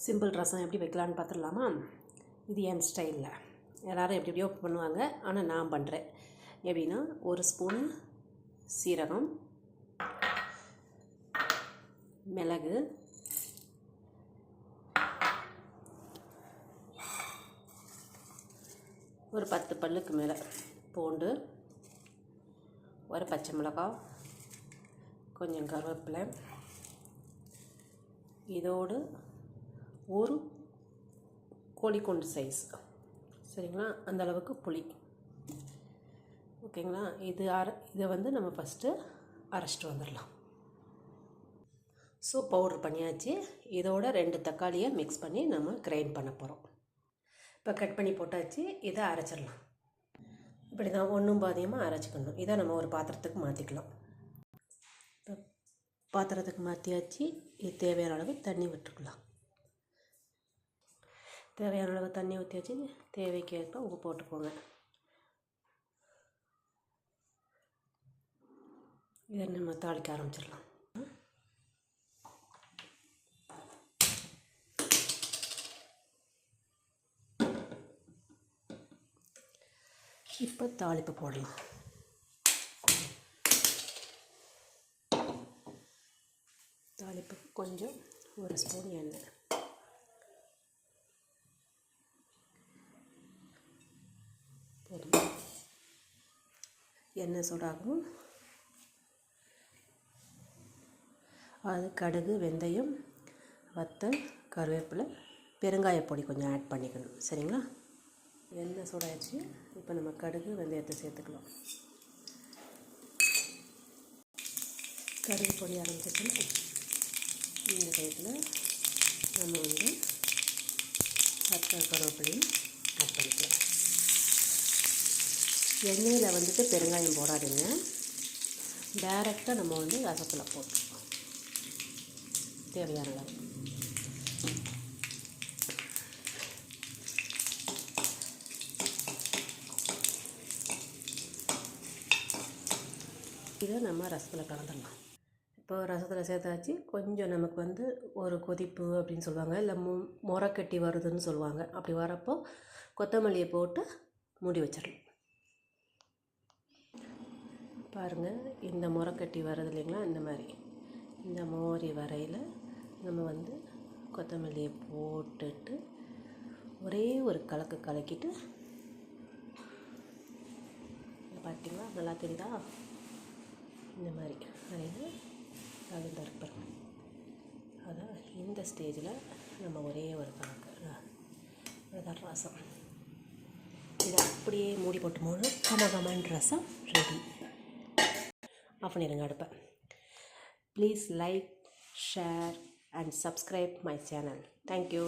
Simple ரசம் எப்படி வைக்கலான்னு பார்த்துடலாமா? இது என் ஸ்டைலில் எல்லோரும் எப்படி எப்படியோ பண்ணுவாங்க, ஆனால் நான் பண்ணுறேன். எப்படின்னா, ஒரு ஸ்பூன் சீரகம், மிளகு, ஒரு 10 பல்லுக்கு மேலே பூண்டு, ஒரு பச்சை மிளகாய், கொஞ்சம் கருவேப்பிலை, இதோடு ஒரு கோழிக்கொண்டு சைஸ், சரிங்களா, அந்த அளவுக்கு புளி, ஓகேங்களா. இதை வந்து நம்ம ஃபஸ்ட்டு அரைச்சிட்டு வந்துடலாம். ஸோ பவுட்ரு பண்ணியாச்சு. இதோட 2 தக்காளியை மிக்ஸ் பண்ணி நம்ம கிரைண்ட் பண்ண போகிறோம். இப்போ கட் பண்ணி போட்டாச்சு. இதை அரைச்சிடலாம். இப்படி தான் ஒன்றும் பாதியமாக அரைச்சிக்கணும். இதை நம்ம ஒரு பாத்திரத்துக்கு மாற்றிக்கலாம். இப்போ பாத்திரத்துக்கு மாற்றியாச்சு. இது தேவையான அளவு தண்ணி விட்டுருக்கலாம். தேவையான அளவு தண்ணி ஊற்றியாச்சு. தேவைக்கேற்ப உப்பு போட்டுக்கோங்க. இதை நம்ம தாளிக்க ஆரம்பிச்சிடலாம். இப்போ தாளிப்பு போடலாம். தாளிப்புக்கு கொஞ்சம் ஒரு ஸ்பூன் எண்ணெய் போதும். எண்ணெய் சூடாகும். அது கடுகு, வெந்தயம், வத்தல், கருவேப்பிலை, பெருங்காயப்பொடி கொஞ்சம் ஆட் பண்ணிக்கணும், சரிங்களா. எண்ணெய் சூடாயிடுச்சு. இப்போ நம்ம கடுகு, வெந்தயத்தை சேர்த்துக்கலாம். கடுகு பொடி ஆரம்பிச்சிட்டோம். இந்த டயத்தில் நம்ம வந்து வத்தல், கருவேப்பிலையும் ஆட் பண்ணிக்கலாம். எண்ணெயில் வந்துட்டு பெருங்காயம் போடாதீங்க. டைரெக்டாக நம்ம வந்து ரசத்தில் போட்டுருக்கோம். தேவையான அளவு இதை நம்ம ரசத்தில் கலந்துடலாம். இப்போ ரசத்தில் சேர்த்தாச்சு. கொஞ்சம் நமக்கு வந்து ஒரு கொதிப்பு அப்படின்னு சொல்லுவாங்க, இல்லை முறக்கட்டி வருதுன்னு சொல்லுவாங்க. அப்படி வரப்போ கொத்தமல்லியை போட்டு மூடி வச்சிடலாம். பாருங்கள், இந்த முறக்கட்டி வருது இல்லைங்களா, இந்த மாதிரி இந்த மோரி வரையில் நம்ம வந்து கொத்தமல்லியை போட்டுட்டு ஒரே ஒரு கலக்கு கலக்கிட்டு, பார்த்தீங்களா, நல்லா தெரியுதா, இந்த மாதிரி அதில் தகுந்தற்பம். அதான் இந்த ஸ்டேஜில் நம்ம ஒரே ஒரு கலக்கு அதுதான் ரசம். இதை அப்படியே மூடி போட்டு கமகமன் ரசம் ரெடி. ஆஃப் பண்ணிடுங்க அடுப்பை. Please like, share and subscribe my channel. Thank you.